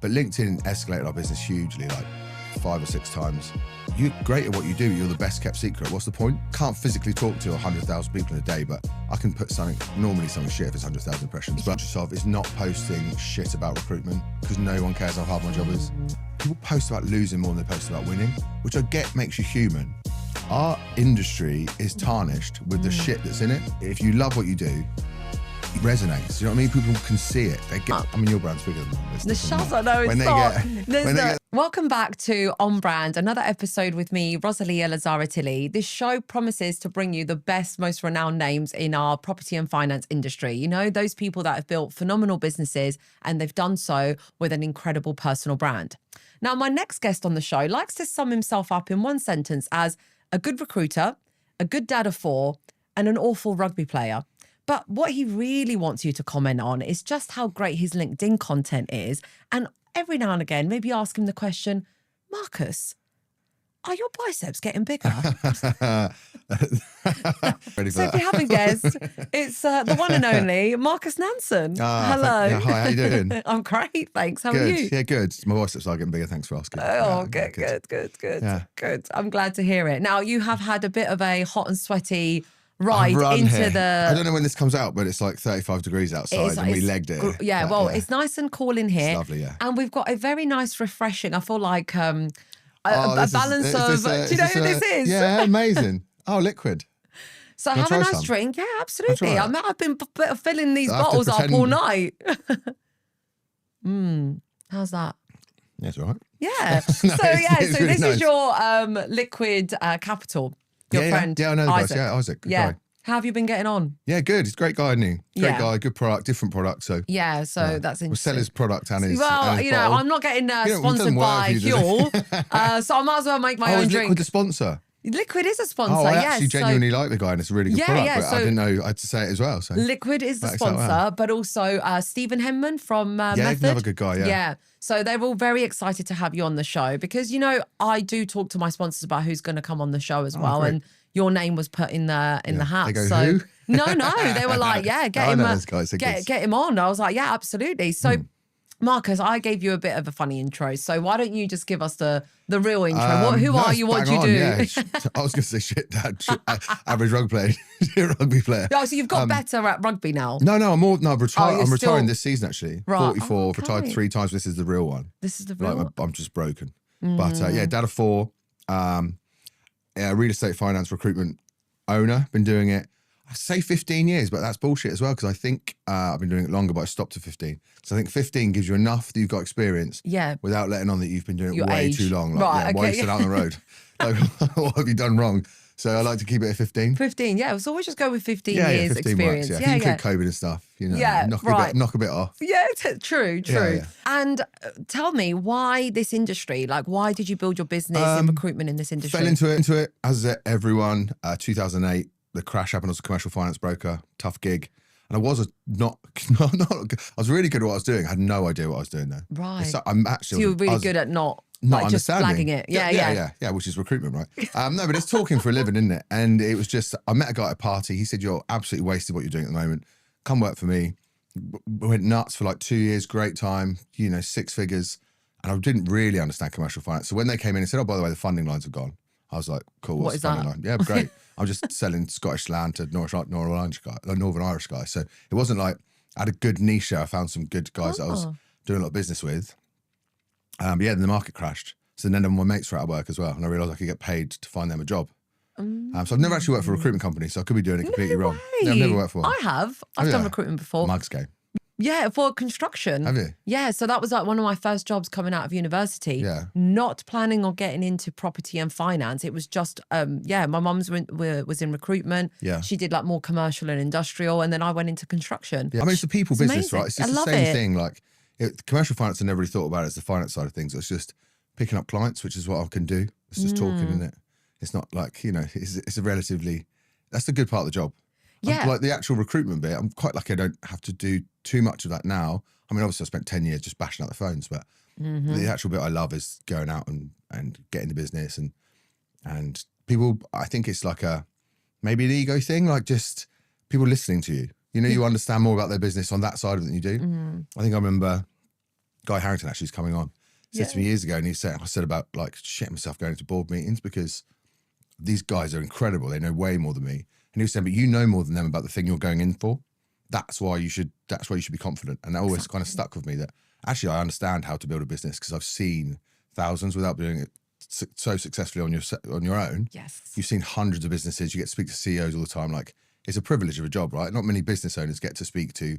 But LinkedIn escalated our business hugely, like 5 or 6 times. You're great at what you do. You're the best kept secret. What's the point? Can't physically talk to 100,000 people in a day, but I can put something shit if it's 100,000 impressions. But yourself is not posting shit about recruitment because no one cares how hard my job is. People post about losing more than they post about winning, which I get makes you human. Our industry is tarnished with the shit that's in it. If you love what you do, it resonates. You know what I mean? People can see it. They get. I mean, your brand's bigger than mine. The shots, I know it's not. Welcome back to On Brand, another episode with me, Rosalia Lazzaretilli. This show promises to bring you the best, most renowned names in our property and finance industry. You know, those people that have built phenomenal businesses and they've done so with an incredible personal brand. Now, my next guest on the show likes to sum himself up in one sentence as a good recruiter, a good dad of 4, and an awful rugby player. But what he really wants you to comment on is just how great his LinkedIn content is. And every now and again, maybe ask him the question, Marcus, are your biceps getting bigger? So if you haven't guessed, it's the one and only Marcus Nanson. Hello. Yeah, hi, how you doing? I'm great, thanks. How good. are you? Yeah, good. My biceps are getting bigger, thanks for asking. Oh, yeah, good. I'm glad to hear it. Now, you have had a bit of a hot and sweaty ride into here. the... I don't know when this comes out, but it's like 35 degrees outside and we legged it. It's nice and cool in here. It's lovely, yeah. And we've got a very nice, refreshing, I feel like a balance of... do you know who this is? Yeah, amazing. Oh, liquid. So have a nice drink. Yeah, absolutely. I've been filling these bottles up all night. How's that? Yeah, it's all right. Yeah. So this is your liquid capital. Your friend, I know the Isaac. guys. Yeah, Isaac. Good guy. How have you been getting on? Yeah, good. He's a great guy, isn't he? Great guy, good product, different product. So that's interesting. We'll sell his product and his bottle. I'm not getting sponsored by Huel, so I might as well make my own drink. Liquid the sponsor? Liquid is a sponsor, I actually genuinely like the guy and it's a really good product, but I didn't know I had to say it as well. So Liquid is the sponsor, but also Stephen Henman from Method. Another good guy, yeah. So they're all very excited to have you on the show because, you know, I do talk to my sponsors about who's going to come on the show as well. Great. And your name was put in the hat. They go, so who? No, they were like, get him on. I was like, yeah, absolutely. So Marcus, I gave you a bit of a funny intro. So why don't you just give us the real intro? Who are you? What do you do? Yeah. I was going to say shit, Dad. Average rugby player. Oh, so you've got better at rugby now? No, I'm retiring this season actually. Right. 44, retired 3 times. This is the real one. This is the real one? I'm just broken. But dad of 4, real estate finance recruitment owner. Been doing it, I say 15 years, but that's bullshit as well because I think I've been doing it longer, but I stopped at 15. So I think 15 gives you enough that you've got experience without letting on that you've been doing it way too long. Like, why are you still out on the road? Like, what have you done wrong? So I like to keep it at 15. 15, yeah. So always just go with 15 years 15 experience. Works, you include COVID and stuff, you know, knock a bit off. Yeah, true. Yeah. And tell me, why this industry? Like, why did you build your business in recruitment in this industry? Fell into it as everyone. 2008, the crash happened. I was a commercial finance broker, tough gig. And I was I was really good at what I was doing. I had no idea what I was doing there. Right. So I'm actually. So you were really good at not just flagging it. Yeah, which is recruitment, right? No, but it's talking for a living, isn't it? And it was just, I met a guy at a party. He said, "You're absolutely wasted what you're doing at the moment. Come work for me." Went nuts for like 2 years, great time, 6 figures. And I didn't really understand commercial finance. So when they came in and said, "Oh, by the way, the funding lines have gone," I was like, "Cool, what's the funding line?" Yeah, great. I'm just selling Scottish land to Northern Irish guy. So it wasn't like, I had a good niche. I found some good guys that I was doing a lot of business with. Then the market crashed. So then my mates were out of work as well. And I realised I could get paid to find them a job. So I've never actually worked for a recruitment company, so I could be doing it completely wrong. No, I've never worked for one. I have. I've done recruitment before. Mugs game. Yeah, for construction. Have you? Yeah, so that was like one of my first jobs coming out of university. Yeah. Not planning on getting into property and finance. It was just, my mum's was in recruitment. Yeah. She did like more commercial and industrial, and then I went into construction. Yeah. I mean, it's a people business, amazing. Right? It's just the same thing. Like commercial finance, I never really thought about it as the finance side of things. It's just picking up clients, which is what I can do. It's just talking, isn't it? It's not like, it's a relatively, that's the good part of the job. Yeah. Like the actual recruitment bit, I'm quite lucky I don't have to do too much of that now. I mean, obviously I spent 10 years just bashing out the phones, but the actual bit I love is going out and getting the business and people, I think it's like maybe an ego thing, like just people listening to you. You understand more about their business on that side of it than you do. I think I remember Guy Harrington actually is coming on. Said to me years ago, and I said about like shitting myself going to board meetings because these guys are incredible. They know way more than me. And he was saying, but you know more than them about the thing you're going in for. That's why you should be confident. And that always kind of stuck with me, that actually I understand how to build a business because I've seen thousands without doing it so successfully on your own. Yes. You've seen hundreds of businesses. You get to speak to CEOs all the time. Like, it's a privilege of a job, right? Not many business owners get to speak to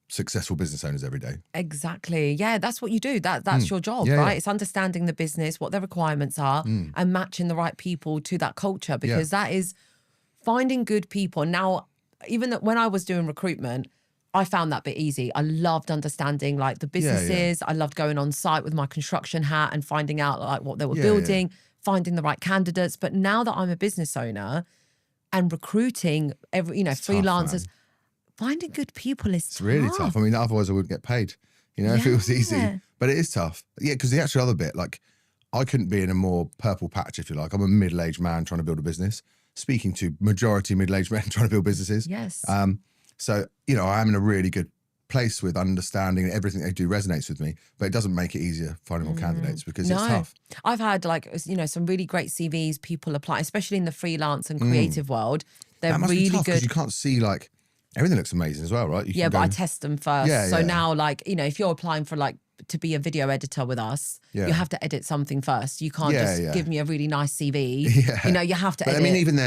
successful business owners every day. Exactly. Yeah, that's what you do. That's your job, right? It's understanding the business, what their requirements are, and matching the right people to that culture, because that is finding good people. Now, even when I was doing recruitment, I found that bit easy. I loved understanding like the businesses. I loved going on site with my construction hat and finding out like what they were building, finding the right candidates. But now that I'm a business owner and recruiting freelancers, tough, finding good people is It's really tough. I mean, otherwise I wouldn't get paid, if it was easy. But it is tough. Yeah, because the actual other bit, like, I couldn't be in a more purple patch, if you like. I'm a middle-aged man trying to build a business, speaking to majority middle-aged men trying to build businesses. Yes. So, I am in a really good place with understanding everything they do resonates with me, but it doesn't make it easier finding more candidates because it's tough. I've had some really great CVs, people apply, especially in the freelance and creative world. They're that must really be tough, good. You can't see like everything looks amazing as well, right? But I test them first. So now if you're applying for to be a video editor with us, you have to edit something first. You can't just give me a really nice CV. You have to edit. I mean, even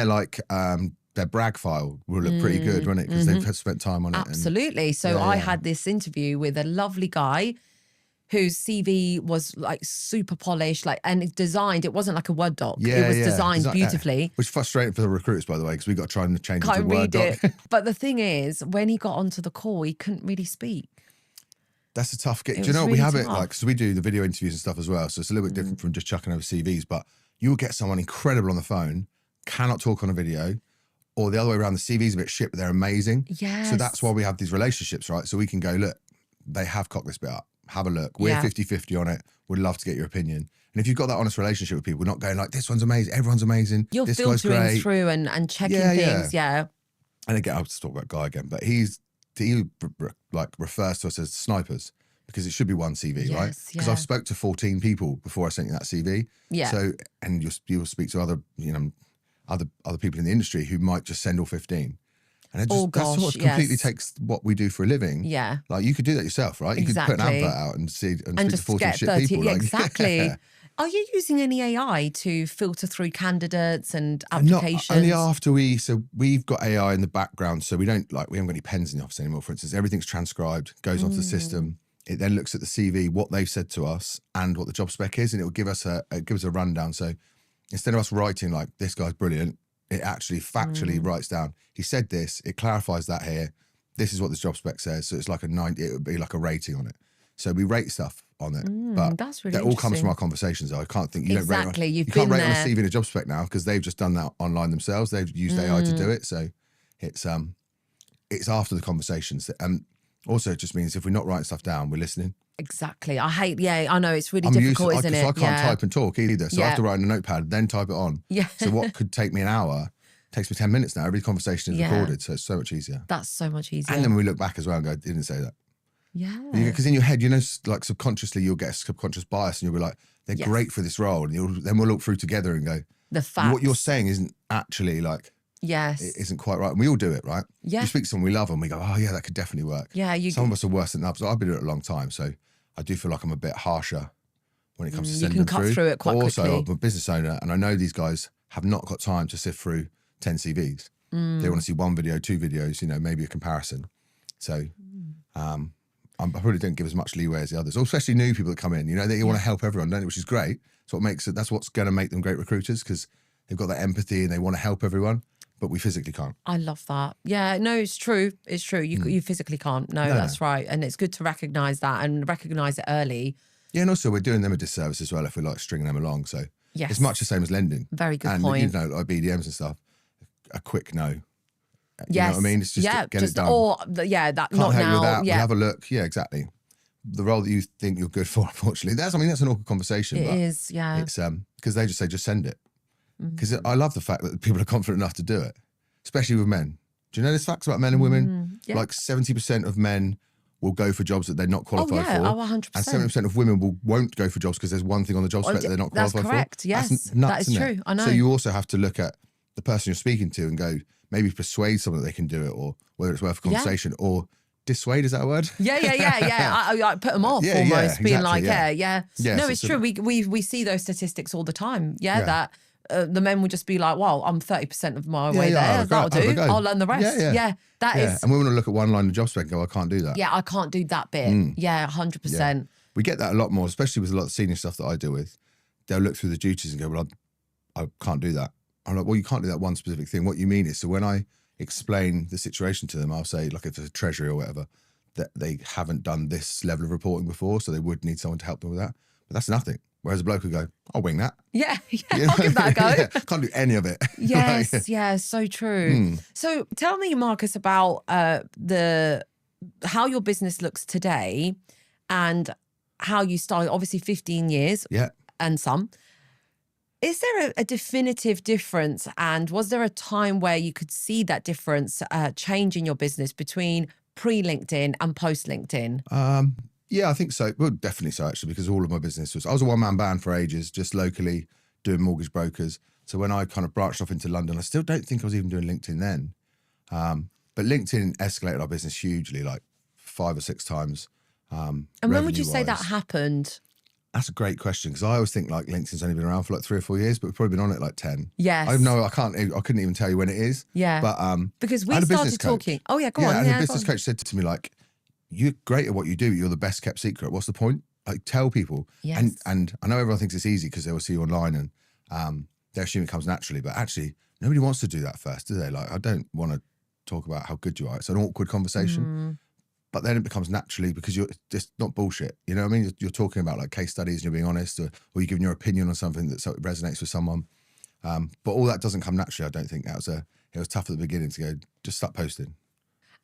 their brag file will look pretty good, won't it? Because they've spent time on it. Absolutely. So I had this interview with a lovely guy whose CV was like super polished, and it's designed. It wasn't like a Word doc. It was designed beautifully. Which is frustrating for the recruiters, by the way, because we got to try and change it to Word doc. doc. But the thing is, when he got onto the call, he couldn't really speak. That's a tough gig. Do you know what? We have it because we do the video interviews and stuff as well. So it's a little bit different from just chucking over CVs. But you will get someone incredible on the phone, cannot talk on a video, or the other way around, the CV's a bit shit, but they're amazing. Yes. So that's why we have these relationships, right? So we can go, look, they have cocked this bit up. Have a look. We're 50-50 on it. We'd love to get your opinion. And if you've got that honest relationship with people, we're not going like, this one's amazing, everyone's amazing. You're this guy's filtering great. through and checking things. Yeah. And again, I'll just talk about Guy again, but he refers to us as snipers because it should be one CV, right? Because I've spoke to 14 people before I sent you that CV. Yeah. So, and you'll speak to other people in the industry who might just send all 15. And that sort of completely takes what we do for a living. Yeah. Like, you could do that yourself, right? You could put an advert out and speak to 14 shit people. Yeah, exactly. Yeah. Are you using any AI to filter through candidates and applications? Not only after we've got AI in the background, so we haven't got any pens in the office anymore, for instance. Everything's transcribed, goes onto the system. It then looks at the CV, what they've said to us and what the job spec is, and it will give us a rundown. So instead of us writing like, this guy's brilliant, it actually factually writes down, he said this, it clarifies that here, this is what the job spec says. So it's like it would be like a rating on it. So we rate stuff on it. But that's really that all comes from our conversations, though. I can't think, you can't rate on a CV and a job spec now because they've just done that online themselves. They've used AI to do it. So it's after the conversations. And also it just means if we're not writing stuff down, we're listening. Exactly. I know it's really difficult, isn't it? I can't type and talk either. So I have to write in a notepad, then type it on. Yeah. So what could take me an hour takes me 10 minutes now. Every conversation is recorded. So it's so much easier. Then so much easier. And then we look back as well and go, didn't say that. Yeah. Because in your head, like subconsciously, you'll get a subconscious bias and you'll be like, they're great for this role. And then we'll look through together and go, the facts. What you're saying isn't actually like, it isn't quite right. And we all do it, right? Yeah. We speak to someone we love and we go, oh yeah, that could definitely work. Yeah. Some of us are worse than others. I've been doing it a long time. So I do feel like I'm a bit harsher when it comes to sending them through. You can cut through it quite quickly. Also, I'm a business owner and I know these guys have not got time to sift through 10 CVs. They want to see one video, two videos, maybe a comparison. So I probably don't give as much leeway as the others, or especially new people that come in. They want to help everyone, don't they? Which is great. That's what's going to make them great recruiters because they've got that empathy and they want to help everyone, but we physically can't. I love that. Yeah, no, it's true. It's true. You physically can't. No, that's right. And it's good to recognise that and recognise it early. Yeah, and also we're doing them a disservice as well if we're like stringing them along. So it's much the same as lending. Very good and, point. Like BDMs and stuff, a quick no. Yes. You know what I mean? It's just get it done. That Can't not help now. You with that. Yeah. We'll have a look. Yeah, exactly. The role that you think you're good for, unfortunately, that's an awkward conversation. It is, yeah. It's because they just say, just send it. Because I love the fact that people are confident enough to do it, especially with men. Do you know this facts about men and women? Yeah. Like 70% of men will go for jobs that they're not qualified for. Oh, 100%. And 70% of women won't go for jobs because there's one thing on the job spec that they're not qualified for. That's correct, yes. That's nuts, that is isn't true, it? I know. So you also have to look at the person you're speaking to and go, maybe persuade someone that they can do it, or whether it's worth a conversation, or dissuade, is that a word? Yeah. I put them off almost, being like, yeah. No, it's true. We see those statistics all the time. That the men would just be like, well, I'm 30% of my way there. That'll do. I'll learn the rest. That is. And women will look at one line of job spec and go, I can't do that. Yeah, I can't do that bit. Yeah, 100%. Yeah. We get that a lot more, especially with a lot of senior stuff that I deal with. They'll look through the duties and go, well, I can't do that. I'm like, well, you can't do that one specific thing. What you mean is, so when I explain the situation to them, I'll say, like if it's a treasury or whatever, that they haven't done this level of reporting before, so they would need someone to help them with that. But that's nothing. Whereas a bloke would go, I'll wing that. Yeah, I'll give that a go. Can't do any of it. Yes, so true. So tell me, Marcus, about how your business looks today and how you started, obviously 15 years and some. Is there a definitive difference, and was there a time where you could see that difference change in your business between pre-LinkedIn and post-LinkedIn? Yeah, I think so. Well, definitely so, actually, because all of my business I was a one-man band for ages, just locally doing mortgage brokers. So when I kind of branched off into London, I still don't think I was even doing LinkedIn then. But LinkedIn escalated our business hugely, like 5 or 6 times. And when would you say that happened? That's a great question, because I always think like LinkedIn's only been around for like 3 or 4 years, but we've probably been on it like 10. Yes. I couldn't even tell you when it is. Yeah. But because we started talking. Oh yeah, go on. And the business coach said to me, like, you're great at what you do. You're the best kept secret. What's the point? Like, tell people. Yes. And I know everyone thinks it's easy because they will see you online and they assume it comes naturally, but actually nobody wants to do that first, do they? Like, I don't want to talk about how good you are. It's an awkward conversation. But then it becomes naturally because you're just not bullshit. You know what I mean? You're talking about like case studies and you're being honest, or you're giving your opinion on something that resonates with someone. But all that doesn't come naturally. I don't think it was tough at the beginning to go, just start posting.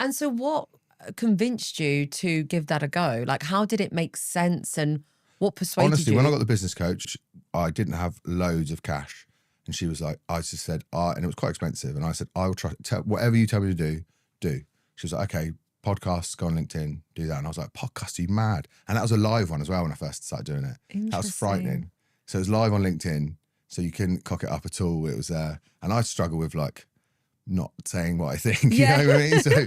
And so what convinced you to give that a go? Like, how did it make sense, and what persuaded you? Honestly, when I got the business coach, I didn't have loads of cash. And she was like, I just said, and it was quite expensive. And I said, I will try, whatever you tell me to do. She was like, okay, podcasts, go on LinkedIn, do that. And I was like, podcast, are you mad? And that was a live one as well when I first started doing it. That was frightening. So it was live on LinkedIn, so you couldn't cock it up at all. It was, and I struggle with like not saying what I think, you know what I mean? So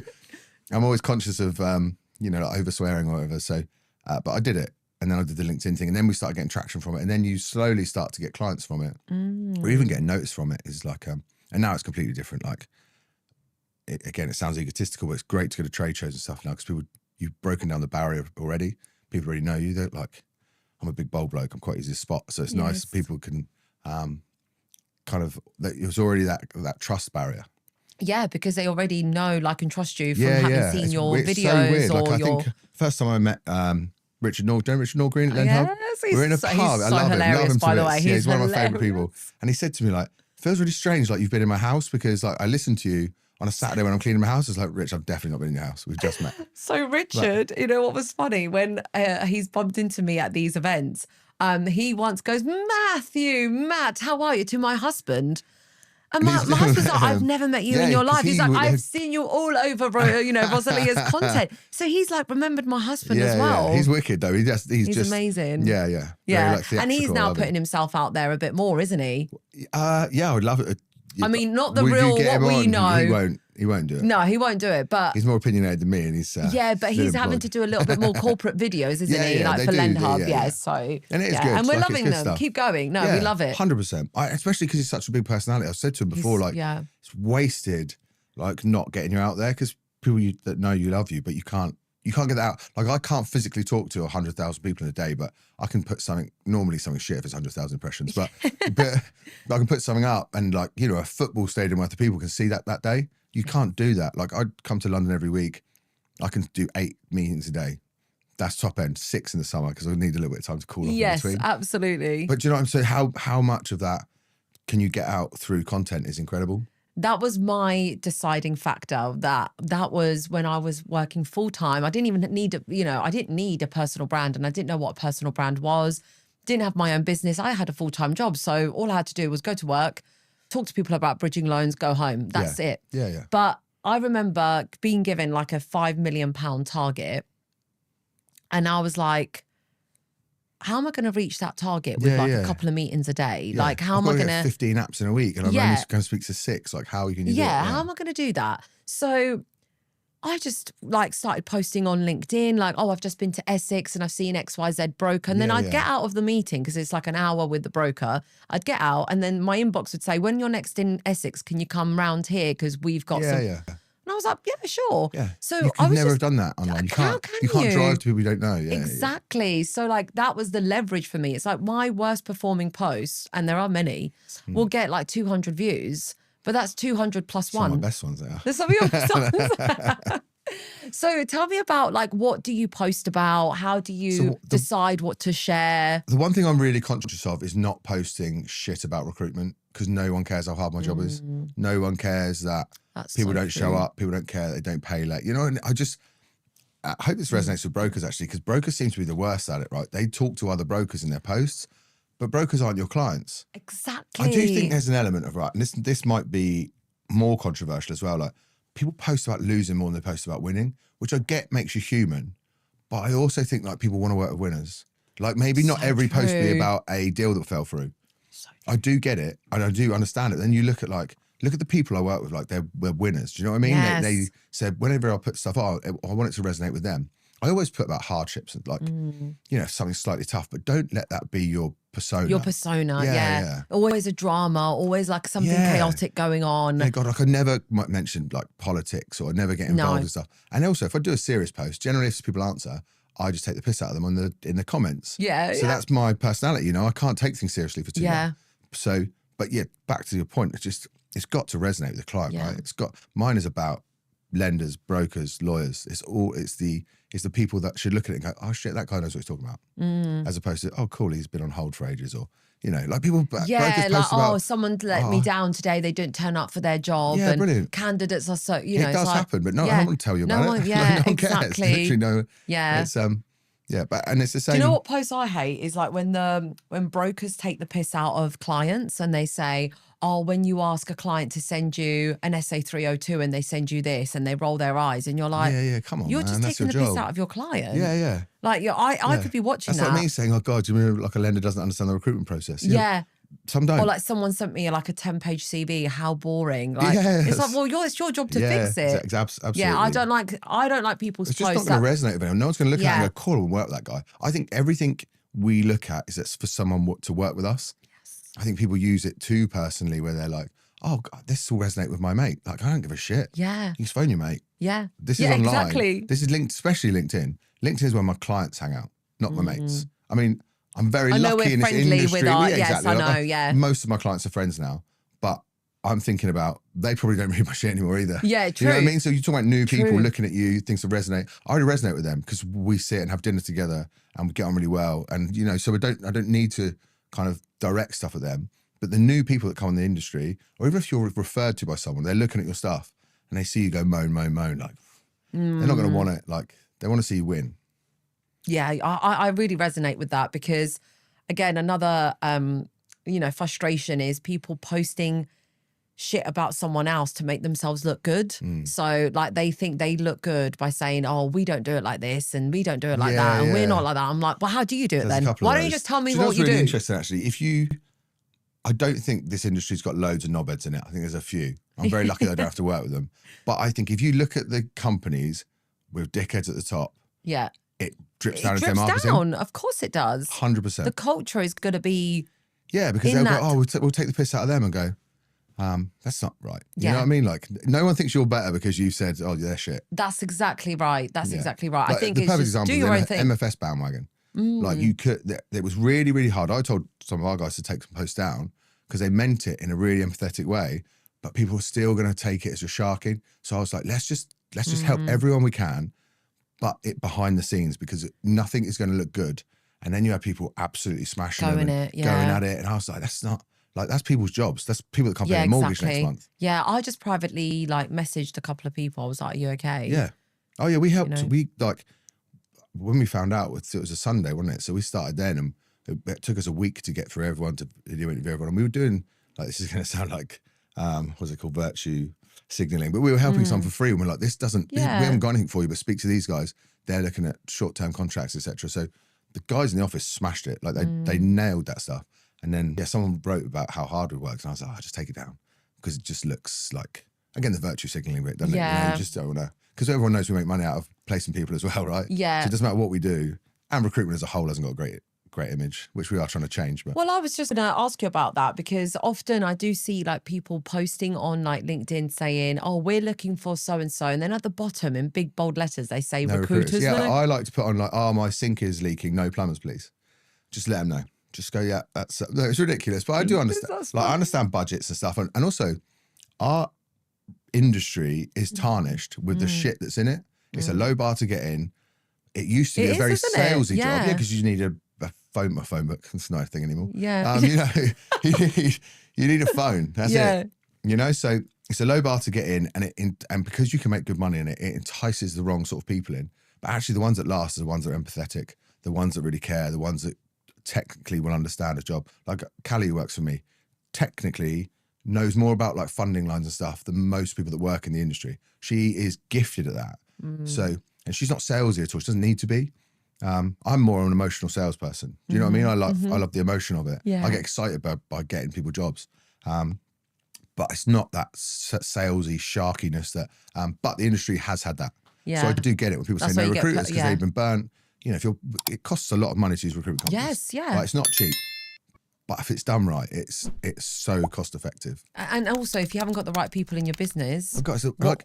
I'm always conscious of, like over swearing or whatever. So, but I did it. And then I did the LinkedIn thing, and then we started getting traction from it. And then you slowly start to get clients from it, or even getting noticed from it. Is like, and now it's completely different. Like, again, it sounds egotistical, but it's great to go to trade shows and stuff now because you've broken down the barrier already. People already know you. They're like, I'm a big bold bloke. I'm quite easy to spot. So it's nice. People can it was already that trust barrier. Yeah, because they already know, like, and trust you from having seen your videos. It's so weird. Like, I think first time I met Richard Green at Len Hub. We're in a pub. I love him. Love him by the way. He's one of my favourite people. And he said to me, like, feels really strange, like you've been in my house, because like I listened to you on a Saturday when I'm cleaning my house. I was like, Rich, I've definitely not been in your house. We've just met. So Richard, you know what was funny? When he's bumped into me at these events, he once goes, Matt, how are you? To my husband. And my husband's like, I've never met you in your life. He's like, I've seen you all over, Rosalia's content. So he's like remembered my husband as well. Yeah. He's wicked though. He's just amazing. Yeah. Yeah. Like, and he's now putting himself out there a bit more, isn't he? Yeah, I would love it. I mean, not the real what we know. He won't do it. No, he won't do it. But he's more opinionated than me, and he's but he's having to do a little bit more corporate videos, isn't he? Like for Len Hub, So and it is good. And we're loving them. Stuff. Keep going. No, we love it. 100%. Especially because he's such a big personality. I've said to him before, it's wasted, like not getting you out there, because people that know you love you, but you can't get that out. Like I can't physically talk to 100,000 people in a day, but I can put something shit if it's 100,000 impressions, but I can put something up, and like, a football stadium worth of people can see that day. You can't do that. Like I'd come to London every week. I can do 8 meetings a day. That's top end. 6 in the summer because I need a little bit of time to cool off in between. Yes, absolutely. But do you know what I'm saying? How much of that can you get out through content is incredible. That was my deciding factor. That was when I was working full time. I didn't even need I didn't need a personal brand, and I didn't know what a personal brand was. Didn't have my own business. I had a full-time job. So all I had to do was go to work, talk to people about bridging loans, go home. That's it. Yeah. But I remember being given like a £5 million target And I was like, how am I going to reach that target with a couple of meetings a day? Yeah. Like, how am I going to get 15 apps in a week and I'm only going to speak to 6? Like, how can you do it? Yeah, how am I going to do that? So I just like started posting on LinkedIn, like, oh, I've just been to Essex and I've seen XYZ broker. And then I'd get out of the meeting because it's like an hour with the broker. I'd get out and then my inbox would say, when you're next in Essex, can you come round here? Because we've got some. Yeah. And I was like, yeah, sure. Yeah. So you could never have done that online. You can't drive to people you don't know. Yeah, exactly. So like that was the leverage for me. It's like my worst performing posts, and there are many, will get like 200 views, but that's 200 plus one. Some of my best ones there. There's some of your best ones. So tell me about like, what do you post about? How do you decide what to share? The one thing I'm really conscious of is not posting shit about recruitment, because no one cares how hard my job is. No one cares that people don't show up. People don't care that they don't pay late. You know, and I hope this resonates with brokers actually, because brokers seem to be the worst at it, right? They talk to other brokers in their posts, but brokers aren't your clients. Exactly. I do think there's an element of, right, and this might be more controversial as well, like people post about losing more than they post about winning, which I get makes you human, but I also think like people want to work with winners. Like maybe not every post be about a deal that fell through. I do get it, and I do understand it. Then you look at the people I work with, like they're winners. Do you know what I mean? Yes. They said whenever I put stuff on, I want it to resonate with them. I always put about hardships and like, something slightly tough, but don't let that be your persona. Your persona, yeah. Always a drama, always like something chaotic going on. Yeah, God, like I never might mention like politics or never get involved in stuff. And also, if I do a serious post, generally if people answer, I just take the piss out of them in the comments. Yeah. So that's my personality, I can't take things seriously for too long. So, but yeah, back to your point, it's got to resonate with the client, right? Mine is about lenders, brokers, lawyers. It's the people that should look at it and go, oh shit, that guy knows what he's talking about. As opposed to, oh cool, he's been on hold for ages, or like people. Yeah, like someone let me down today. They didn't turn up for their job. Yeah, and brilliant. Candidates are so it does happen, but no one will tell you about it. Yeah, no one exactly. cares. Literally no. Yeah, it's and it's the same. Do you know what post I hate is like when brokers take the piss out of clients and they say, oh, when you ask a client to send you an SA 302 and they send you this and they roll their eyes and you're like, yeah, come on, you're man, just that's taking the your piss job. out of your client. Yeah. Like I could be watching that's that. Like me saying, oh God, do you mean like a lender doesn't understand the recruitment process? Yeah. Some don't. Or like someone sent me like a 10-page CV. How boring! Like it's like, well, it's your job to fix it. Absolutely. Yeah, I don't like people's posts. It's just not going to resonate with anyone. No one's going to look at it and go, cool, and work with that guy. I think everything we look at is that's for someone to work with us. Yes. I think people use it too personally, where they're like, oh God, this will resonate with my mate. Like I don't give a shit. Yeah. You just phone your mate. Yeah. This is online. Exactly. This is linked, especially LinkedIn. LinkedIn is where my clients hang out, not my mates. I mean, I'm very lucky in this industry. Yes, I know, yeah. Most of my clients are friends now, but I'm thinking about, they probably don't read my shit anymore either. Yeah, true. You know what I mean? So you're talking about new people looking at you, things that resonate. I already resonate with them because we sit and have dinner together and we get on really well. And, so I don't need to kind of direct stuff at them. But the new people that come in the industry, or even if you're referred to by someone, they're looking at your stuff and they see you go moan, like, they're not going to want it. Like, they want to see you win. Yeah, I really resonate with that because, again, another, frustration is people posting shit about someone else to make themselves look good. So, like, they think they look good by saying, oh, we don't do it like this and we don't do it like that and we're not like that. I'm like, well, how do you do it then? Why don't you just tell me what you do? Really interesting, actually. I don't think this industry's got loads of knobheads in it. I think there's a few. I'm very lucky that I don't have to work with them. But I think if you look at the companies with dickheads at the top, it drips down into their marketing. Of course it does. 100%. The culture is going to be because they'll go, oh, we'll take the piss out of them and go, that's not right. You know what I mean? Like, no one thinks you're better because you said, oh, they're shit. That's exactly right. Exactly right. Like, I think the it's perfect just example do your own is thing. MFS bandwagon. Like, it was really, really hard. I told some of our guys to take some posts down because they meant it in a really empathetic way, but people were still going to take it as just sharking. So I was like, let's just help everyone we can, but it behind the scenes, because nothing is going to look good. And then you have people absolutely smashing going at it. And I was like, that's people's jobs. That's people that can't pay their mortgage next month. Yeah, I just privately messaged a couple of people. I was like, are you okay? Yeah. Oh yeah, we helped. When we found out, it was a Sunday, wasn't it? So we started then, and it took us a week to get through everyone, to interview everyone. And we were doing, this is going to sound like, what's it called, virtue signaling, but we were helping someone for free. And we're like, we haven't got anything for you, but speak to these guys. they're looking at short-term contracts, etc. So the guys in the office smashed it. Like they nailed that stuff. And then someone wrote about how hard it works, and I was like, just take it down, because it just looks like, again, the virtue signaling bit, doesn't it? You just don't want to, because everyone knows we make money out of placing people as well, right? Yeah. So it doesn't matter what we do, and recruitment as a whole hasn't got a great image, which we are trying to change. But well, I was just going to ask you about that, because often I do see like people posting on like LinkedIn saying, oh, we're looking for so-and-so. And then at the bottom in big bold letters, they say no recruiters. Yeah, I like to put on like, my sink is leaking, no plumbers, please. Just let them know. Just go, that's, no, it's ridiculous. But I do understand. Like, I understand budgets and stuff. And also, our industry is tarnished with the shit that's in it. It's a low bar to get in. It used to be a very salesy job. Yeah, because you need a phone book. It's not a thing anymore. Yeah. You need a phone. That's it. So it's a low bar to get in, and because you can make good money in it, it entices the wrong sort of people in. But actually, the ones that last are the ones that are empathetic, the ones that really care, the ones that technically will understand a job. Like Callie, who works for me, technically knows more about like funding lines and stuff than most people that work in the industry. She is gifted at that. So, and she's not salesy at all. She doesn't need to be. I'm more an emotional salesperson. Do you know what I mean? I love the emotion of it. Yeah. I get excited by getting people jobs. But it's not that salesy sharkiness that, but the industry has had that. Yeah. So I do get it when people say no recruiters because they've been burnt. It costs a lot of money to use recruitment companies. Yes, yeah. Like, it's not cheap. But if it's done right, it's so cost effective. And also, if you haven't got the right people in your business,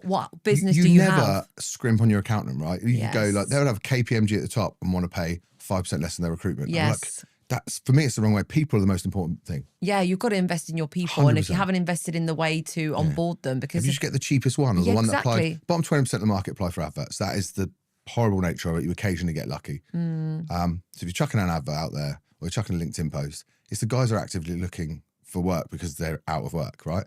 what business do you have? You never scrimp on your accountant, right? You go like, they would have KPMG at the top and want to pay 5% less than their recruitment. Yes. That's, for me, it's the wrong way. People are the most important thing. Yeah, you've got to invest in your people. 100%. And if you haven't invested in the way to onboard them, because if you just get the cheapest one, or the one that exactly. applies, bottom 20% of the market apply for adverts. That is the horrible nature of it. You occasionally get lucky. So if you're chucking an advert out there, or you're chucking a LinkedIn post, it's the guys who are actively looking for work because they're out of work, right?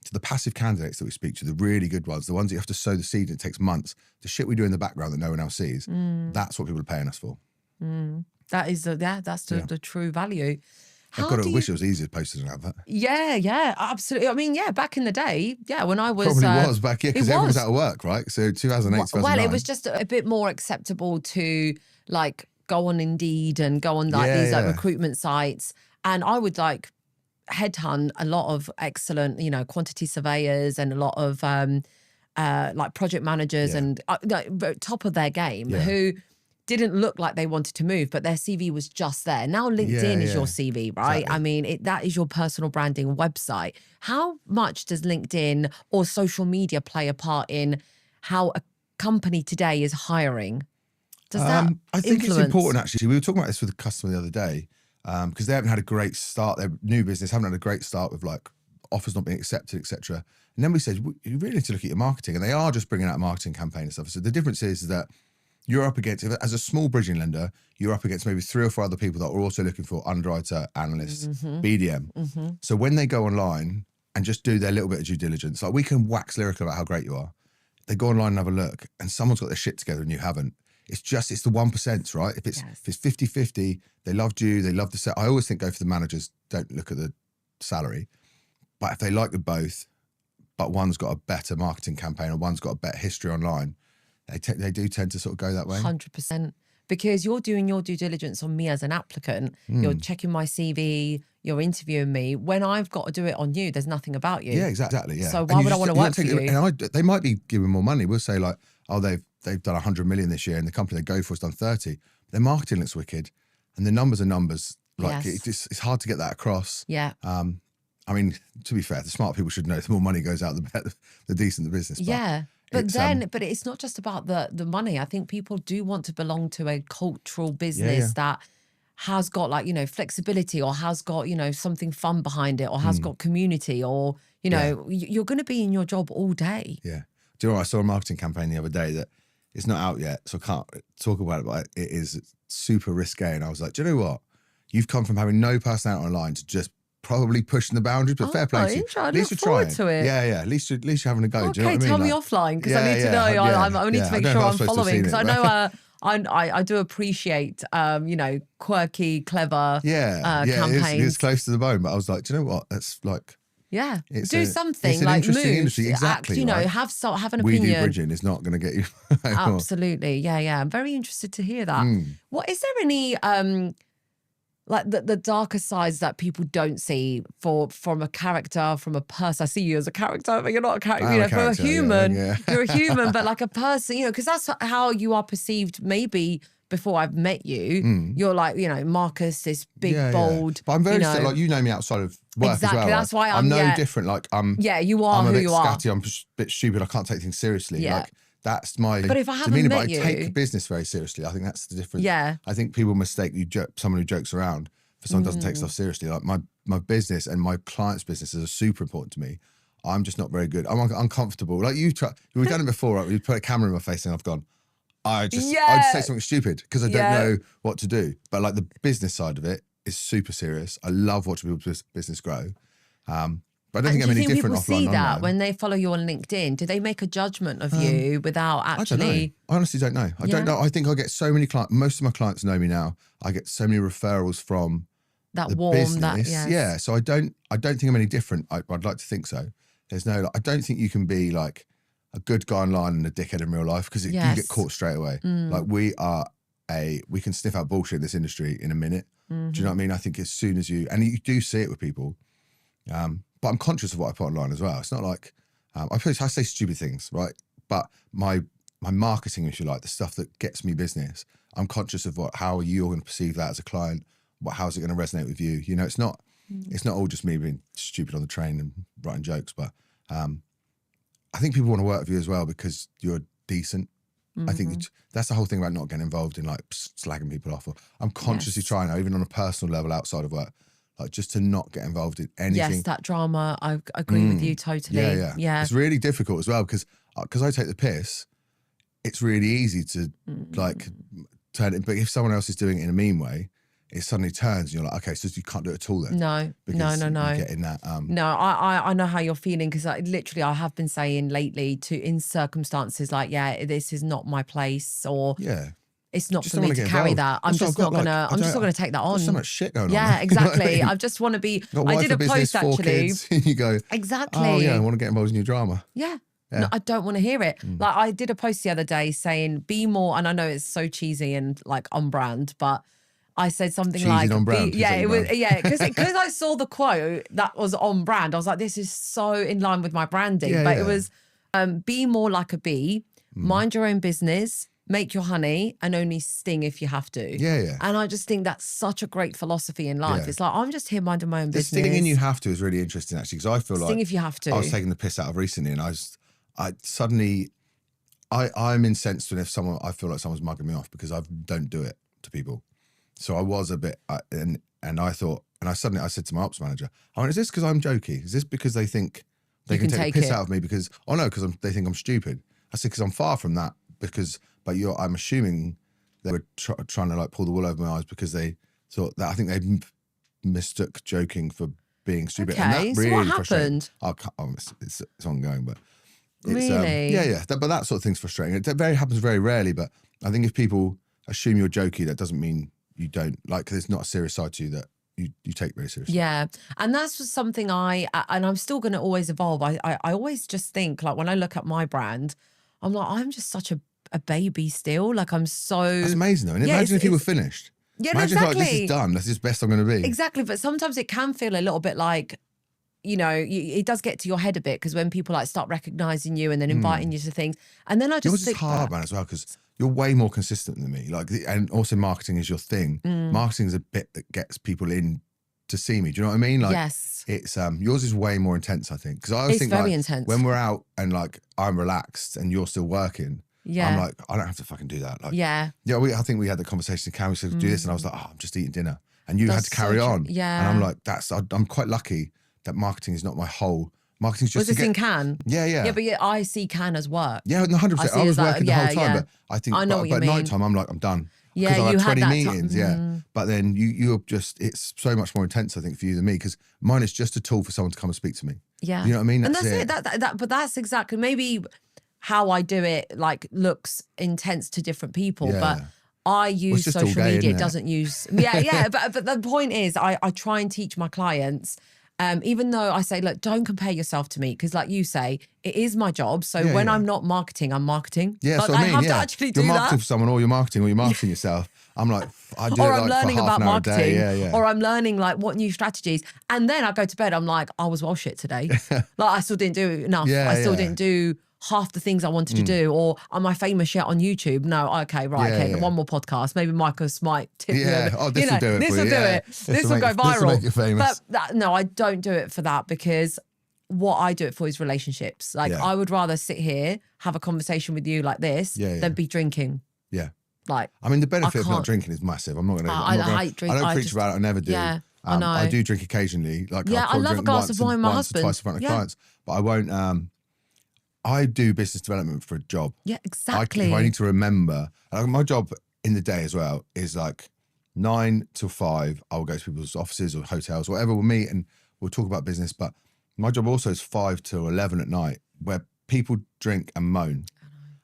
To the passive candidates that we speak to, the really good ones, the ones that you have to sow the seed and it takes months, the shit we do in the background that no one else sees, that's what people are paying us for. That is the true value. I've got to wish it was easier to post an advert. Yeah, absolutely. I mean, back in the day, when I was... Probably was back, because everyone was out of work, right? So 2008, 2009. Well, it was just a bit more acceptable to like go on Indeed and go on these like recruitment sites. And I would like headhunt a lot of excellent, quantity surveyors and a lot of like project managers and top of their game who didn't look like they wanted to move, but their CV was just there. Now LinkedIn is your CV, right? Exactly. I mean, that is your personal branding website. How much does LinkedIn or social media play a part in how a company today is hiring? Does that I think it's important, actually. We were talking about this with a customer the other day, because they haven't had a great start. Their new business haven't had a great start with like offers not being accepted, etc. And then we said, you really need to look at your marketing. And they are just bringing out a marketing campaign and stuff. So the difference is that you're up against, as a small bridging lender, you're up against maybe 3 or 4 other people that are also looking for underwriter, analysts, BDM. So when they go online and just do their little bit of due diligence, like we can wax lyrical about how great you are. They go online and have a look and someone's got their shit together and you haven't. It's the 1%, right? If it's 50-50, they loved you, they love the set. I always think go for the managers, don't look at the salary. But if they like them both, but one's got a better marketing campaign or one's got a better history online, they do tend to sort of go that way. 100%. Because you're doing your due diligence on me as an applicant. You're checking my CV, you're interviewing me. When I've got to do it on you, there's nothing about you. Yeah, exactly. Yeah. So why would I want to work for you? And they might be giving more money. We'll say like, oh, they've done 100 million this year and the company they go for has done 30. Their marketing looks wicked and the numbers are numbers. Like it's hard to get that across. Yeah. I mean, to be fair, the smart people should know the more money goes out, the better, the decent the business. But it's not just about the money. I think people do want to belong to a cultural business that has got like, flexibility or has got, something fun behind it or has got community or, you're going to be in your job all day. Yeah. Do you know what? I saw a marketing campaign the other day that it's not out yet, so I can't talk about it, but it is super risque. And I was like, do you know what? You've come from having no personality online to just probably pushing the boundaries, but fair play to you. At least you're trying. To it. Yeah. At least you're having a go. Okay, do you know what I mean? Tell me offline because I need to know. I need to make sure I'm following because I know I do appreciate quirky, clever campaigns. It's close to the bone. But I was like, do you know what? That's like Yeah. It's do something it's an like interesting move, industry. Exactly. act, you know, right? have an We do opinion. bridging is not going to get you. Absolutely. Yeah. I'm very interested to hear that. What is there any like the darker sides that people don't see from a character, from a person? I see you as a character, but you're not a character. I'm You know, a character, from a human, yeah. you're a human, but like a person, you know, because that's how you are perceived. Maybe before I've met you, you're like, you know, Marcus, this big, bold. But I'm very you know, like, you know me outside of work exactly. as well. That's why I'm no different. Like yeah, you are I'm a who bit you are. scatty. I'm a bit stupid. I can't take things seriously. Yeah. Like that's my But if I haven't demeanor. met But I you, take business very seriously. I think that's the difference. Yeah. I think people mistake someone who jokes around for someone who doesn't take stuff seriously. Like my business and my clients' businesses are super important to me. I'm just not very good. I'm uncomfortable. Like we've done it before, right? You put a camera in my face and I've gone, I'd just say something stupid because I don't know what to do. But like the business side of it is super serious. I love watching people's business grow. But I don't think I'm any different offline. Do you think people see that online. when they follow you on LinkedIn? Do they make a judgment of you without actually? I don't know. I honestly don't know. I don't know. I think I get so many clients. Most of my clients know me now. I get so many referrals from that the warm, business. that Yeah. So I don't think I'm any different. I'd like to think so. There's no. I don't think you can be like a good guy online and a dickhead in real life because you get caught straight away. Like we can sniff out bullshit in this industry in a minute. Do you know what I mean? I think as soon as you do see it with people. But I'm conscious of what I put online as well. It's not like I say stupid things, right? But my marketing, if you like, the stuff that gets me business, I'm conscious of how you're going to perceive that as a client. How's it going to resonate with you? You know, it's not all just me being stupid on the train and writing jokes, but I think people want to work with you as well because you're decent. I think that's the whole thing about not getting involved in like slagging people off. I'm consciously trying now, even on a personal level outside of work, like just to not get involved in anything. Yes, that drama. I agree with you totally. Yeah. It's really difficult as well because I take the piss. It's really easy to like turn it. But if someone else is doing it in a mean way, it suddenly turns and you're like, okay, so you can't do it at all then. No. You get in that. No, I know how you're feeling because literally I have been saying lately in circumstances like, this is not my place or it's not for me to carry that. I'm just not gonna take that on. There's so much shit going on. Yeah, exactly. I just want to be. I did a post actually. You go exactly. Oh yeah, I want to get involved in your drama. Yeah. No, I don't want to hear it. Like I did a post the other day saying, "Be more." And I know it's so cheesy and like on brand, but I said something cheesy like, on brand, because I saw the quote that was on brand. I was like, this is so in line with my branding. It was, be more like a bee, mind your own business. Make your honey and only sting if you have to. Yeah. And I just think that's such a great philosophy in life. It's like, I'm just here minding my own business. The stinging you have to is really interesting actually because I feel like sting if you have to. I was taking the piss out of recently and I'm incensed when I feel like someone's mugging me off because I don't do it to people. So I was a bit, and I thought, and I said to my ops manager, I went, is this because I'm jokey? Is this because they think they can take the piss out of me because they think I'm stupid? I said, because I'm far from that I'm assuming they were trying to like pull the wool over my eyes because they thought that I think they mistook joking for being stupid. Okay, and that really so what happened? It's ongoing, but it's, really? but that sort of thing's frustrating. It happens very rarely, but I think if people assume you're jokey, that doesn't mean you don't, like, there's not a serious side to you that you take very seriously. Yeah. And that's just something and I'm still going to always evolve. I always just think like when I look at my brand, I'm like, I'm just such a baby still. Like I'm so. That's amazing though. And imagine if you were finished. Yeah, imagine exactly. Like, this is done. This is best I'm going to be. Exactly. But sometimes it can feel a little bit like, you know, it does get to your head a bit because when people like start recognizing you and then inviting you to things. And then I just think. It's hard, man, as well, because you're way more consistent than me. Like, and also marketing is your thing. Marketing is a bit that gets people in to see me. Do you know what I mean? Like, yes. It's yours is way more intense, I think. Because I always think very like, intense. when we're out and like I'm relaxed and you're still working. Yeah. I'm like, I don't have to fucking do that. Like, yeah. I think we had the conversation. Can we do this? And I was like, I'm just eating dinner. And you had to carry on. Yeah. And I'm like, I'm quite lucky that marketing is not my whole. Marketing's just. Was this in Cannes? Yeah. Yeah, but I see Cannes as work. Yeah, 100%. I was working the whole time, but I think, I know what you mean. But night time, I'm like, I'm done. Yeah, because I you had 20 had that meetings. Yeah, but then you're just, it's so much more intense, I think, for you than me, because mine is just a tool for someone to come and speak to me. Yeah, you know what I mean? That's it. But that's exactly maybe how I do it. Like looks intense to different people, but I use social media. It doesn't use. Yeah. But the point is, I try and teach my clients. Even though I say, look, don't compare yourself to me, because like you say, it is my job. So when I'm not marketing, I'm marketing. Yeah, like, so I mean, have to actually do you're that. marketing for someone, or you're marketing yourself. I'm like, I do or it I'm like learning for half about an hour marketing, a day. or I'm learning like what new strategies. And then I go to bed, I'm like, I was well shit today. Like I still didn't do enough. I still didn't do half the things I wanted to do. Or am I famous yet on YouTube? No, okay, one more podcast. Maybe Marcus might tip me over. Oh, this will do it. This will do it. This will go viral. This will make you famous. But no, I don't do it for that, because what I do it for is relationships. Like I would rather sit here, have a conversation with you like this than be drinking. Yeah. Like, I mean, the benefit of not drinking is massive. I'm not going to. I hate drinking. I don't preach about it. I never do. Yeah, I know. I do drink occasionally. Like, I love a glass of wine with my husband. Twice in front of clients, but I won't. I do business development for a job. Yeah, exactly. If I need to remember, my job in the day as well is like 9 till 5. I will go to people's offices or hotels, whatever. We'll meet and we'll talk about business. But my job also is 5 till 11 at night, where people drink and moan.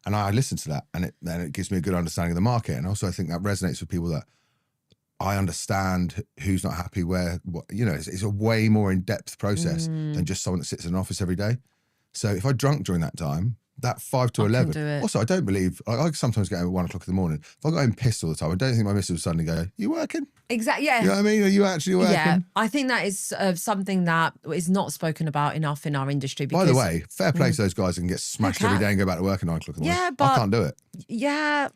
And I listen to that, and it gives me a good understanding of the market. And also I think that resonates with people, that I understand who's not happy, it's a way more in-depth process than just someone that sits in an office every day. So if I drunk during that time, that 5 to 11. Also, I don't believe, I sometimes get home at 1 o'clock in the morning. If I got home pissed all the time, I don't think my missus would suddenly go, you working? Exactly, yeah. You know what I mean? Are you actually working? Yeah, I think that is something that is not spoken about enough in our industry. Because, by the way, fair play to those guys who can get smashed every day and go back to work at 9 o'clock in the morning. Yeah, but I can't do it. Yeah,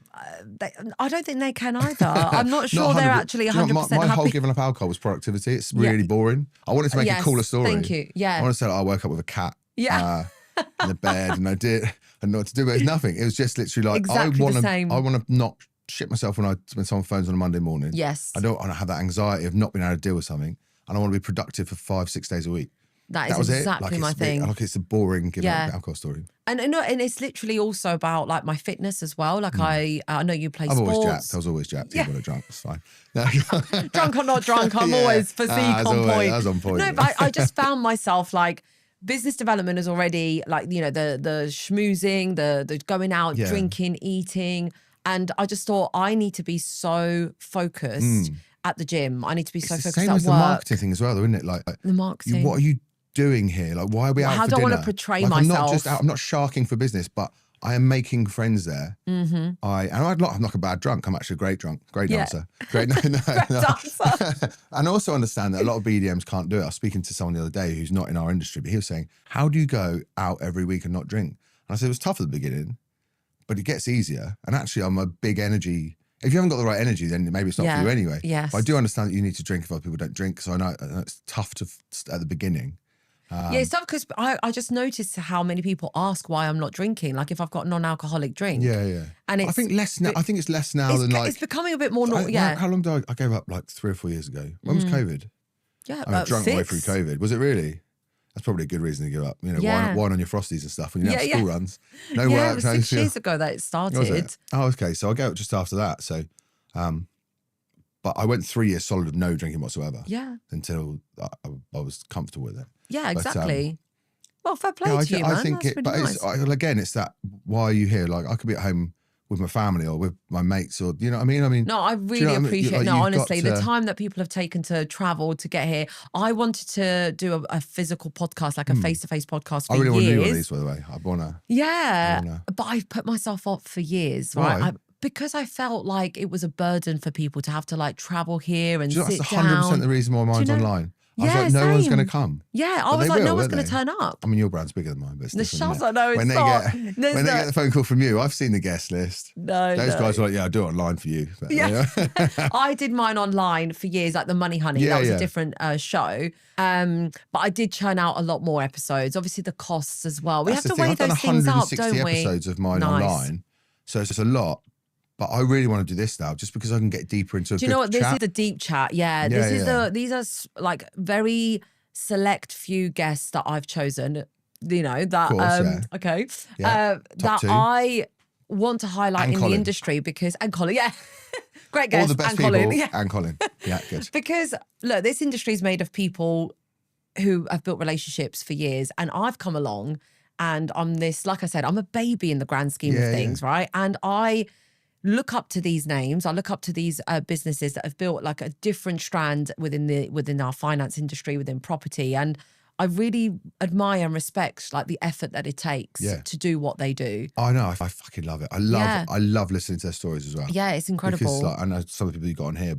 I don't think they can either. I'm not sure they're actually 100% happy. My whole giving up alcohol was productivity. It's really boring. I wanted to make a cooler story. Thank you, yeah. I want to say, I woke up with a cat. Yeah. In the bed, and I did, and not to do, but it's nothing. It was just literally like, exactly the same. I want to not shit myself when someone phones on a Monday morning. Yes. I don't want to have that anxiety of not being able to deal with something, and I want to be productive for 5-6 days a week. That is exactly my thing. It's a boring giving up alcohol story. And it's literally also about like my fitness as well. Like I know you play sports. I was always jacked. Even when I drunk, it's fine. Drunk or not drunk, I'm always physique on point. I was on point. No, but I just found myself like, business development is already like, the schmoozing, the going out, drinking, eating. And I just thought, I need to be so focused at the gym. I need to be so focused at work. It's the same as the marketing thing as well, though, isn't it? Like the marketing. What are you doing here? Like, why are we out for dinner? How do I want to portray myself? I'm not sharking for business, but I am making friends there. Mm-hmm. I'm not a bad drunk. I'm actually a great drunk, great dancer. Great dancer. And I also understand that a lot of BDMs can't do it. I was speaking to someone the other day who's not in our industry, but he was saying, how do you go out every week and not drink? And I said, it was tough at the beginning, but it gets easier. And actually, I'm a big energy. If you haven't got the right energy, then maybe it's not for you anyway. Yes. But I do understand that you need to drink if other people don't drink. So I know it's tough at the beginning. It's tough because I just noticed how many people ask why I'm not drinking. Like if I've got a non-alcoholic drink. Yeah. And I think less now. I think it's less now than like. It's becoming a bit more normal. How long did I gave up? Like 3 or 4 years ago. When was COVID? Yeah, I drunk my way through COVID. Was it really? That's probably a good reason to give up. Wine on your Frosties and stuff when you have school runs. No work. It was 6 years ago that it started. Was it? Oh, okay. So I gave up just after that. So, but I went 3 years solid of no drinking whatsoever. Yeah. Until I was comfortable with it. Yeah, exactly. Well, fair play to you, man. I think nice. It's that, why are you here? Like, I could be at home with my family or with my mates, or you know what I mean? No, I really appreciate honestly, the time that people have taken to travel to get here. I wanted to do a physical podcast, like a face-to-face podcast for years. I really want to do one of these, by the way. I wanna. Yeah, but I've put myself off for years, right? Because I felt like it was a burden for people to have to like travel here and sit down. That's 100% the reason why mine's online. I was like, no one's going to come. Yeah, I was like, no one's going to turn up. I mean, your brand's bigger than mine, but it's different. The know it's when not. When they get the phone call from you, I've seen the guest list. Those guys are like, I'll do it online for you. But, I did mine online for years, like the Money Honey. That was a different show. But I did churn out a lot more episodes. Obviously, the costs as well. We have to weigh those things up, don't we? I've done 160 episodes of mine online. So it's just a lot. But I really want to do this now, just because I can get deeper into. Do you know what? This is the deep chat. Yeah, these are like very select few guests that I've chosen. That okay. That 2. I want to highlight in the industry because Colin, great guest. All the best people and Colin. Yeah, good. Because look, this industry is made of people who have built relationships for years, and I've come along, and I'm this. Like I said, I'm a baby in the grand scheme of things, right? And I look up to these names. I look up to these businesses that have built like a different strand within our finance industry, within property. And I really admire and respect like the effort that it takes to do what they do. I know. I fucking love it. I love listening to their stories as well. Yeah, it's incredible. Because like, I know some of the people you got on here,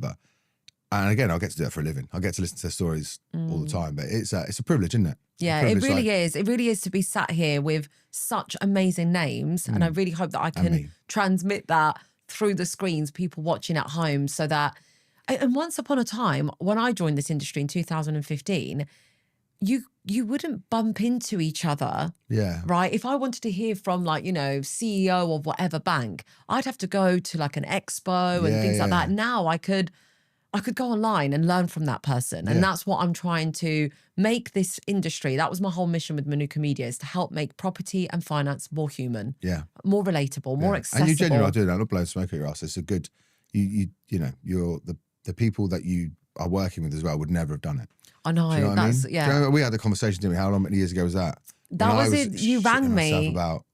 and again, I get to do that for a living. I get to listen to their stories all the time, but it's a privilege, isn't it? Yeah, it really is. It really is to be sat here with such amazing names. And I really hope that I can transmit that through the screens, people watching at home, so that, and once upon a time, when I joined this industry in 2015, you wouldn't bump into each other. Yeah. Right. If I wanted to hear from like, CEO of whatever bank, I'd have to go to like an expo and things like that. Now I could go online and learn from that person. And that's what I'm trying to make this industry. That was my whole mission with Manuka Media, is to help make property and finance more human, more relatable, more accessible. And you genuinely are doing that. Not blowing smoke at your ass. It's a good, you're the people that you are working with as well would never have done it. I know. Do you know what I mean? Yeah. Do you know, we had the conversation, didn't we? How many years ago was that? That was it. You rang me about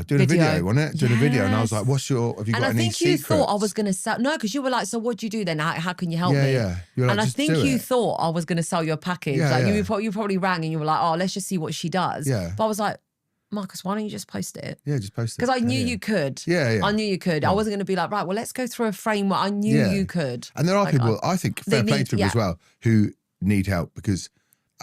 doing a video, wasn't it? Doing a video, and I was like, "What's your? Have you got any secrets?" And I think you thought I was going to sell. No, because you were like, "So what do you do then? How can you help me?" Yeah. And I think you thought I was going to sell you a package. You probably rang and you were like, "Oh, let's just see what she does." Yeah. But I was like, Marcus, why don't you just post it? Yeah, just post it. Because I knew you could. Yeah. I knew you could. I wasn't going to be like, right, well, let's go through a framework. I knew you could. And there are people, I think, fair play to them as well, who need help, because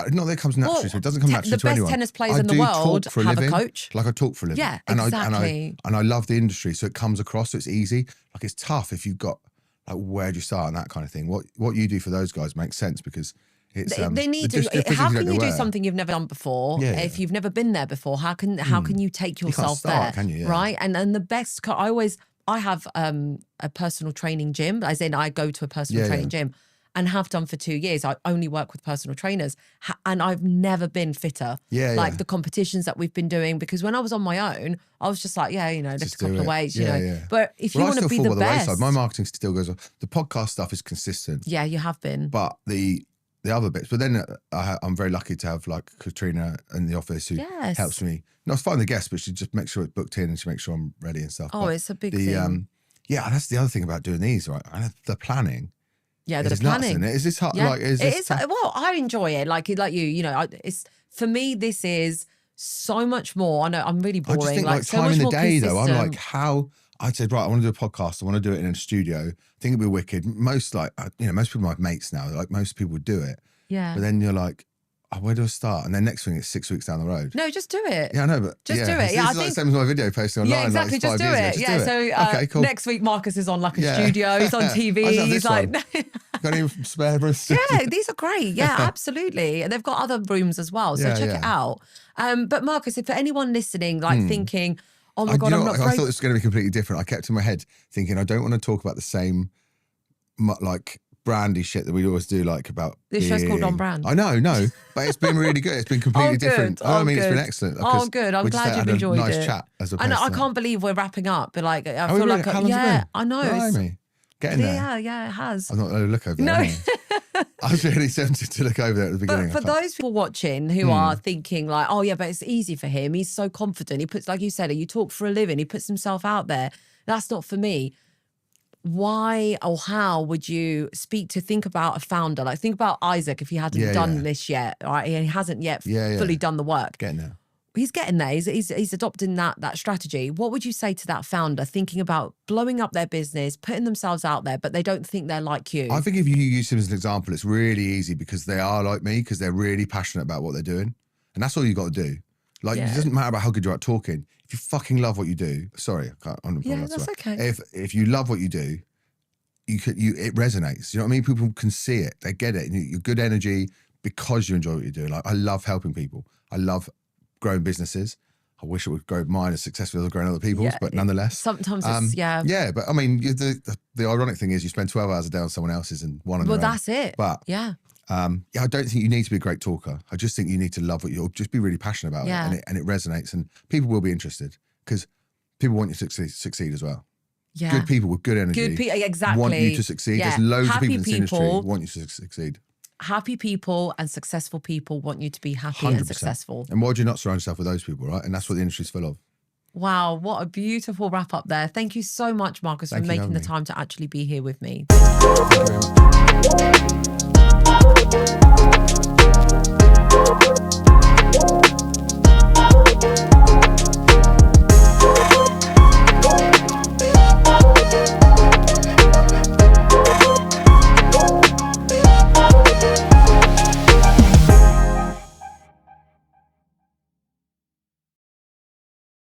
not that it comes naturally, so it doesn't come naturally to anyone. The best tennis players in the world have a coach. Like I talk for a living. Yeah, exactly. And I love the industry, so it comes across, so it's easy. Like it's tough if you've got, like, where do you start and that kind of thing. What you do for those guys makes sense, because it's they need to. How can you do something you've never done before? If you've never been there before, how can you take yourself there? Can you? Right? And the best, I have a personal training gym, as in I go to a personal training gym. And have done for 2 years. I only work with personal trainers, and I've never been fitter. Like the competitions that we've been doing, because when I was on my own, I was just like, lift a couple of weights, you know. But if you want to be the best, my marketing still goes on. The podcast stuff is consistent. Yeah, you have been. But the other bits, but then I'm very lucky to have like Katrina in the office who helps me. Not find the guests, but she just makes sure it's booked in and she makes sure I'm ready and stuff. Oh, but it's a big thing. That's the other thing about doing these, right? And the planning. Yeah, the planning. Is this hard? Yeah. Like, is this well, I enjoy it. Like you know, it's, for me, this is so much more. I know I'm really boring. I just think like so time in the day though, I'm like, I said, right, I want to do a podcast. I want to do it in a studio. I think it'd be wicked. Most people are my mates now. Like most people would do it. Yeah. But then you're like, where do I start? And then next thing, it's 6 weeks down the road. No, just do it. Yeah, I know, but just do it. Yeah, I think the same as my video posting online. Yeah, exactly. Like just do it. Just do it. So okay, cool. Next week, Marcus is on like a studio. He's on TV. He's like, got any spare rooms? Yeah, these are great. Yeah, absolutely. And they've got other rooms as well. So check it out. But Marcus, if for anyone listening, like thinking, oh my God, I'm not great. I thought this was going to be completely different. I kept in my head thinking, I don't want to talk about the same, like, brandy shit that we always do, like about this show's called On Brand. I know, but it's been really good. It's been completely different. I mean, it's been excellent. Good. I'm glad you've enjoyed nice it. Chat as I know. I can't believe we're wrapping up. But like, I feel like, how long's it been? I know. Getting there. Yeah, it has. I'm not going to look over there. No. I was really tempted to look over there at the beginning. But for those people watching who are thinking like, oh yeah, but it's easy for him. He's so confident. He puts, like you said, you talk for a living. He puts himself out there. That's not for me. Why or how would you think about a founder? Like think about Isaac, if he hadn't done this yet, right? He hasn't yet fully done the work. Getting there. He's getting there. He's adopting that strategy. What would you say to that founder thinking about blowing up their business, putting themselves out there, but they don't think they're like you? I think if you use him as an example, it's really easy because they are like me, because they're really passionate about what they're doing. And that's all you got to do. Like, it doesn't matter about how good you're at talking. If you fucking love what you do, sorry, I can't. That's okay. If you love what you do, it resonates. You know what I mean? People can see it. They get it. You're good energy because you enjoy what you're doing. Like, I love helping people. I love growing businesses. I wish it would grow mine as successfully as growing other people's, but nonetheless. Sometimes it's, Yeah, but I mean, the ironic thing is you spend 12 hours a day on someone else's and one on your own. Well, that's it. But I don't think you need to be a great talker. I just think you need to love what you're, just be really passionate about it, and it resonates, and people will be interested because people want you to succeed as well. Yeah. Good people with good energy exactly. want you to succeed. There's loads of people in this industry who want you to succeed. Happy people and successful people want you to be happy 100%. And successful. And why do you not surround yourself with those people, right? And that's what the industry's full of. Wow, what a beautiful wrap up there. Thank you so much, Marcus, for making the time to actually be here with me. Thank you very much.